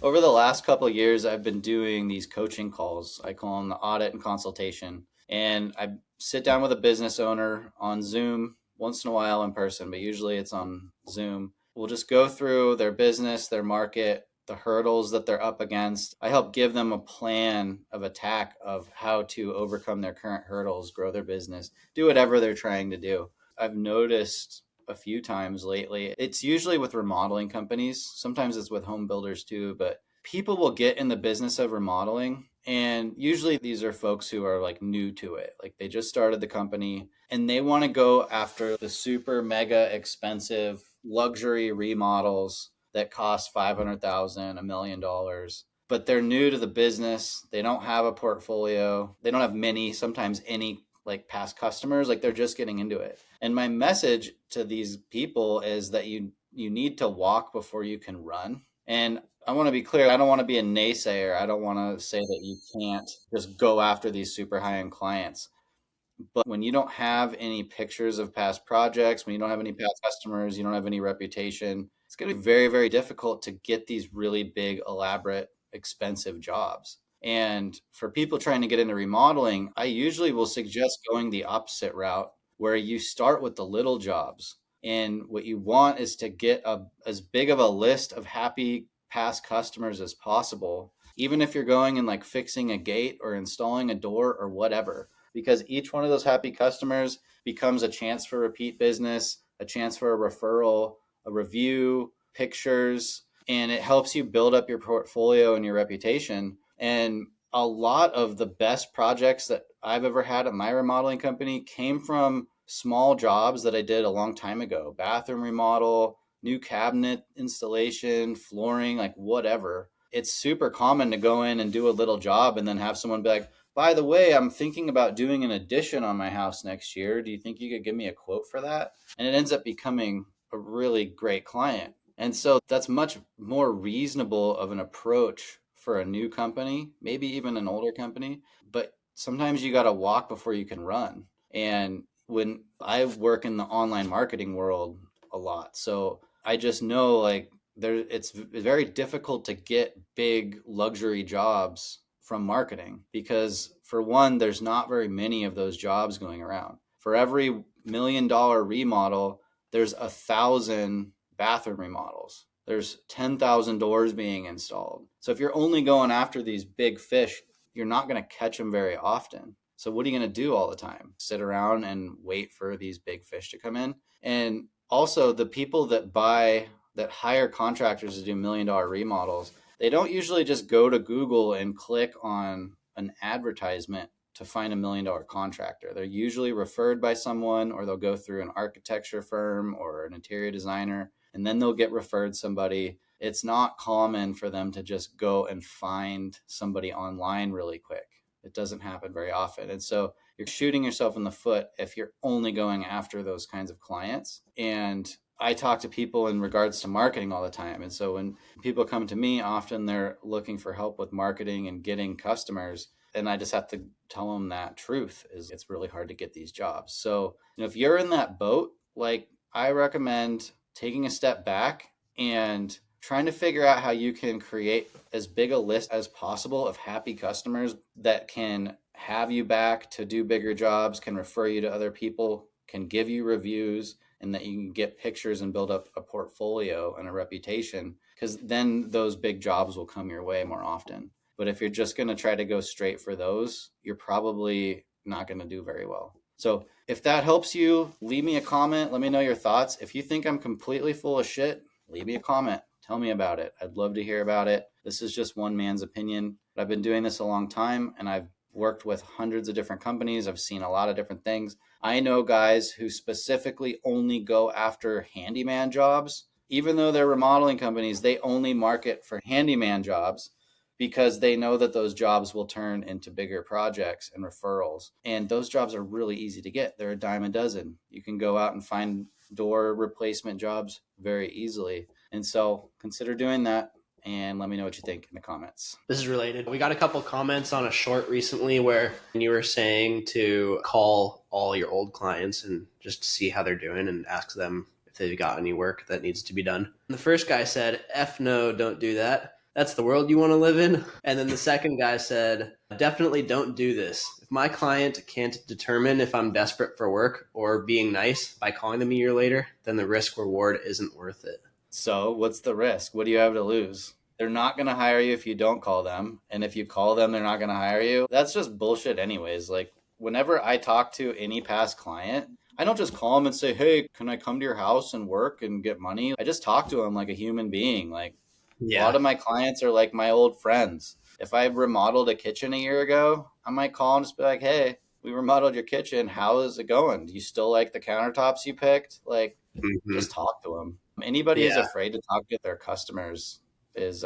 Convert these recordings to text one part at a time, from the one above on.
Over the last couple of years, I've been doing these coaching calls. I call them the audit and consultation. And I sit down with a business owner on Zoom once in a while in person, but usually it's on Zoom. We'll just go through their business, their market, the hurdles that they're up against. I help give them a plan of attack of how to overcome their current hurdles, grow their business, do whatever they're trying to do. I've noticed a few times lately. It's usually with remodeling companies. Sometimes it's with home builders too, but people will get in the business of remodeling. And usually these are folks who are like new to it. Like they just started the company and they want to go after the super mega expensive luxury remodels that cost 500,000, $1 million. But they're new to the business. They don't have a portfolio. They don't have many, sometimes any like past customers. Like they're just getting into it. And my message to these people is that you need to walk before you can run. And I want to be clear, I don't want to be a naysayer. I don't want to say that you can't just go after these super high end clients. But when you don't have any pictures of past projects, when you don't have any past customers, you don't have any reputation, it's going to be very, very difficult to get these really big, elaborate, expensive jobs. And for people trying to get into remodeling, I usually will suggest going the opposite route where you start with the little jobs. And what you want is to get as big of a list of happy past customers as possible, even if you're going and like fixing a gate or installing a door or whatever, because each one of those happy customers becomes a chance for repeat business, a chance for a referral, a review, pictures, and it helps you build up your portfolio and your reputation. And a lot of the best projects that I've ever had at my remodeling company came from small jobs that I did a long time ago. Bathroom remodel, new cabinet installation, flooring, like whatever. It's super common to go in and do a little job and then have someone be like, by the way, I'm thinking about doing an addition on my house next year. Do you think you could give me a quote for that? And it ends up becoming a really great client. And so that's much more reasonable of an approach for a new company, maybe even an older company. But sometimes you got to walk before you can run. And when I work in the online marketing world a lot, so I just know like it's very difficult to get big luxury jobs from marketing because for one, there's not very many of those jobs going around. For every $1 million remodel, there's 1,000 bathroom remodels. There's 10,000 doors being installed. So if you're only going after these big fish, you're not going to catch them very often. So what are you going to do all the time? Sit around and wait for these big fish to come in? And also the people that hire contractors to do $1 million remodels, they don't usually just go to Google and click on an advertisement to find $1 million contractor. They're usually referred by someone, or they'll go through an architecture firm or an interior designer, and then they'll get referred somebody. It's not common for them to just go and find somebody online really quick. It doesn't happen very often. And so you're shooting yourself in the foot if you're only going after those kinds of clients. And I talk to people in regards to marketing all the time. And so when people come to me, often they're looking for help with marketing and getting customers. And I just have to tell them that truth is it's really hard to get these jobs. So, if you're in that boat, like I recommend taking a step back and trying to figure out how you can create as big a list as possible of happy customers that can have you back to do bigger jobs, can refer you to other people, can give you reviews, and that you can get pictures and build up a portfolio and a reputation, because then those big jobs will come your way more often. But if you're just going to try to go straight for those, you're probably not going to do very well. So if that helps you, leave me a comment. Let me know your thoughts. If you think I'm completely full of shit, leave me a comment. Tell me about it. I'd love to hear about it. This is just one man's opinion. But I've been doing this a long time, and I've worked with hundreds of different companies. I've seen a lot of different things. I know guys who specifically only go after handyman jobs. Even though they're remodeling companies, they only market for handyman jobs because they know that those jobs will turn into bigger projects and referrals. And those jobs are really easy to get. They're a dime a dozen. You can go out and find door replacement jobs very easily. And so consider doing that, and let me know what you think in the comments. This is related. We got a couple comments on a short recently where you were saying to call all your old clients and just see how they're doing and ask them if they've got any work that needs to be done. And the first guy said, F no, don't do that. That's the world you want to live in. And then the second guy said, definitely don't do this. If my client can't determine if I'm desperate for work or being nice by calling them a year later, then the risk reward isn't worth it. So what's the risk? What do you have to lose? They're not going to hire you if you don't call them. And if you call them, they're not going to hire you. That's just bullshit anyways. Like whenever I talk to any past client, I don't just call them and say, "Hey, can I come to your house and work and get money?" I just talk to them like a human being. Like a lot Yeah. of my clients are like my old friends. If I remodeled a kitchen a year ago, I might call and just be like, "Hey, we remodeled your kitchen. How is it going? Do you still like the countertops you picked?" Like Hmm. just talk to them. Anybody who's Yeah. afraid to talk to their customers is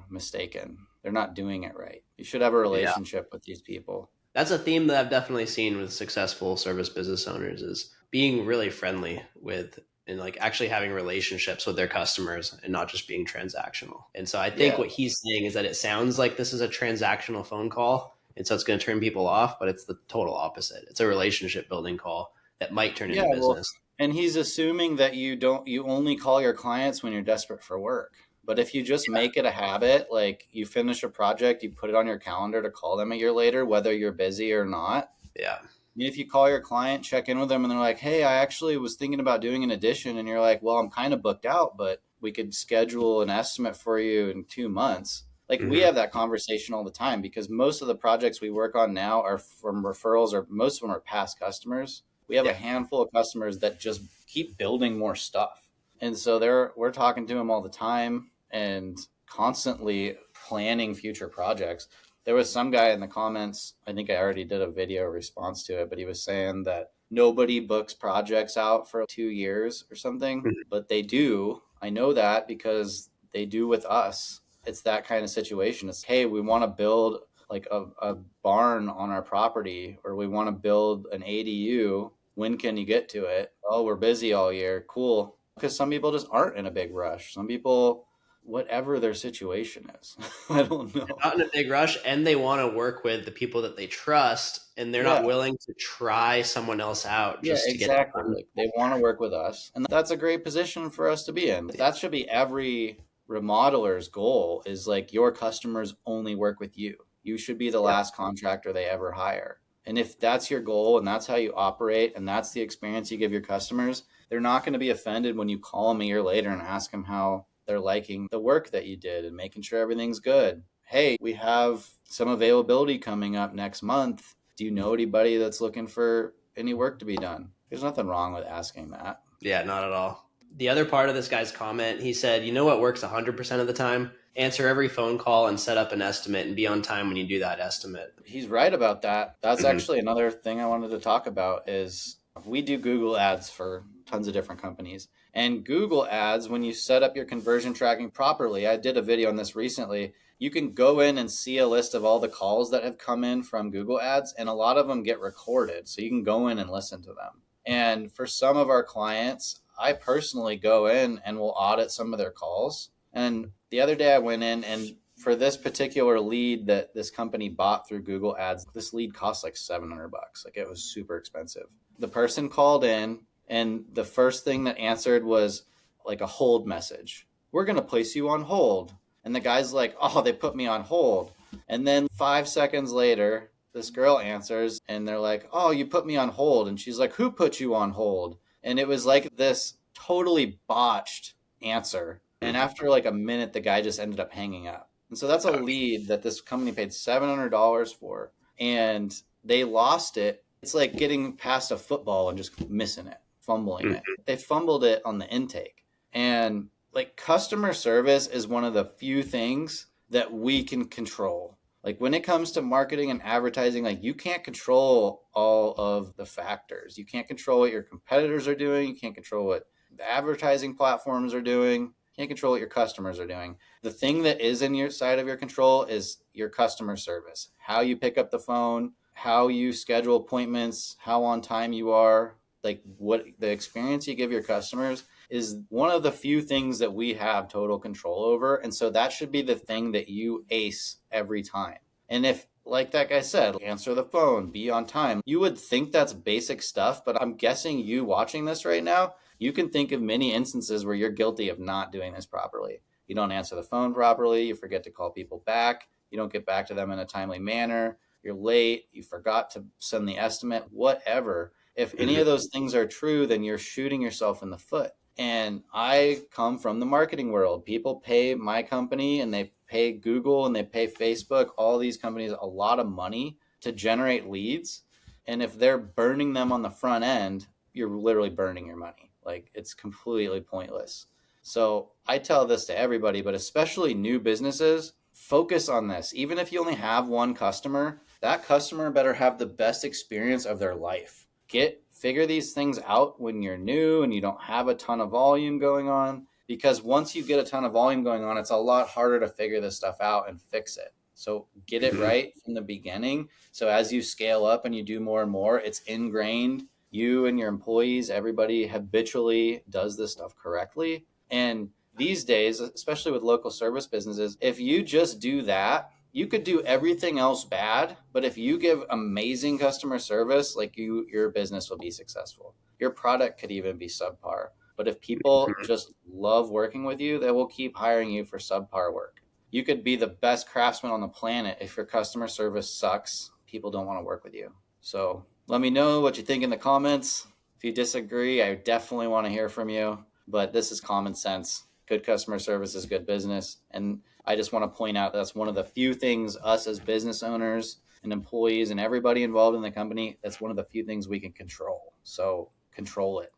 mistaken. They're not doing it right. You should have a Yeah. relationship with these people. That's a theme that I've definitely seen with successful service business owners is being really friendly with and like actually having relationships with their customers and not just being transactional. And so I think Yeah. what he's saying is that it sounds like this is a transactional phone call. And so it's going to turn people off, but it's the total opposite. It's a relationship building call that might turn Yeah. into Well, business. and he's assuming that you only call your clients when you're desperate for work. But if you just make it a habit, like you finish a project, you put it on your calendar to call them a year later, whether you're busy or not. Yeah. If you call your client, check in with them, and they're like, "Hey, I actually was thinking about doing an addition," and you're like, "Well, I'm kind of booked out, but we could schedule an estimate for you in 2 months." Like we Hmm. have that conversation all the time because most of the projects we work on now are from referrals, or most of them are past customers. We have a Yeah. handful of customers that just keep building more stuff, and so we're talking to them all the time and constantly planning future projects. There was some guy in the comments, I think I already did a video response to it, but he was saying that nobody books projects out for 2 years or something, but they do. I know that because they do with us. It's that kind of situation. It's, hey, we want to build like a barn on our property, or we want to build an ADU. When can you get to it? Oh, we're busy all year. Cool. Because some people just aren't in a big rush. Some people, whatever their situation is, I don't know. Not in a big rush and they want to work with the people that they trust and they're not Yeah. willing to try someone else out Yeah, just to get it exactly. done. Like they want to work with us. And that's a great position for us to be in. That should be every remodeler's goal is like your customers only work with you. You should be the Yeah. last contractor they ever hire. And if that's your goal and that's how you operate and that's the experience you give your customers, they're not going to be offended when you call them a year later and ask them how they're liking the work that you did and making sure everything's good. Hey, we have some availability coming up next month. Do you know anybody that's looking for any work to be done? There's nothing wrong with asking that. Yeah, not at all. The other part of this guy's comment, he said, you know what works 100% of the time? Answer every phone call and set up an estimate and be on time when you do that estimate. He's right about that. That's Hmm. actually another thing I wanted to talk about is we do Google ads for tons of different companies. And Google ads, when you set up your conversion tracking properly, I did a video on this recently. You can go in and see a list of all the calls that have come in from Google ads, and a lot of them get recorded. So you can go in and listen to them. And for some of our clients, I personally go in and will audit some of their calls. And the other day I went in and for this particular lead that this company bought through Google ads, this lead cost like $700. Like it was super expensive. The person called in and the first thing that answered was like a hold message. We're going to place you on hold. And the guy's like, "Oh, they put me on hold." And then 5 seconds later, this girl answers and they're like, "Oh, you put me on hold." And she's like, "Who put you on hold?" And it was like this totally botched answer. And after like a minute, the guy just ended up hanging up. And so that's a lead that this company paid $700 for, and they lost it. It's like getting past a football and just missing it, fumbling it. They fumbled it on the intake. And like customer service is one of the few things that we can control. Like when it comes to marketing and advertising, like you can't control all of the factors. You can't control what your competitors are doing. You can't control what the advertising platforms are doing. You can't control what your customers are doing. The thing that is in your side of your control is your customer service. How you pick up the phone, how you schedule appointments, how on time you are, like what the experience you give your customers is one of the few things that we have total control over. And so that should be the thing that you ace every time. And if, like that guy said, answer the phone, be on time, you would think that's basic stuff. But I'm guessing you watching this right now, you can think of many instances where you're guilty of not doing this properly. You don't answer the phone properly. You forget to call people back. You don't get back to them in a timely manner. You're late. You forgot to send the estimate, whatever. If any Mhm. of those things are true, then you're shooting yourself in the foot. And I come from the marketing world. People pay my company and they pay Google and they pay Facebook, all these companies, a lot of money to generate leads. And if they're burning them on the front end, you're literally burning your money. Like, it's completely pointless. So I tell this to everybody, but especially new businesses, focus on this. Even if you only have one customer, that customer better have the best experience of their life. Figure these things out when you're new and you don't have a ton of volume going on, because once you get a ton of volume going on, it's a lot harder to figure this stuff out and fix it. So get it Mhm. right from the beginning. So as you scale up and you do more and more, it's ingrained. You and your employees, everybody habitually does this stuff correctly. And these days, especially with local service businesses, if you just do that, you could do everything else bad, but if you give amazing customer service, like your business will be successful. Your product could even be subpar. But if people Mhm. just love working with you, they will keep hiring you for subpar work. You could be the best craftsman on the planet. If your customer service sucks, people don't want to work with you. So let me know what you think in the comments. If you disagree, I definitely want to hear from you. But this is common sense. Good customer service is good business. And I just want to point out that's one of the few things us as business owners and employees and everybody involved in the company, that's one of the few things we can control. So control it.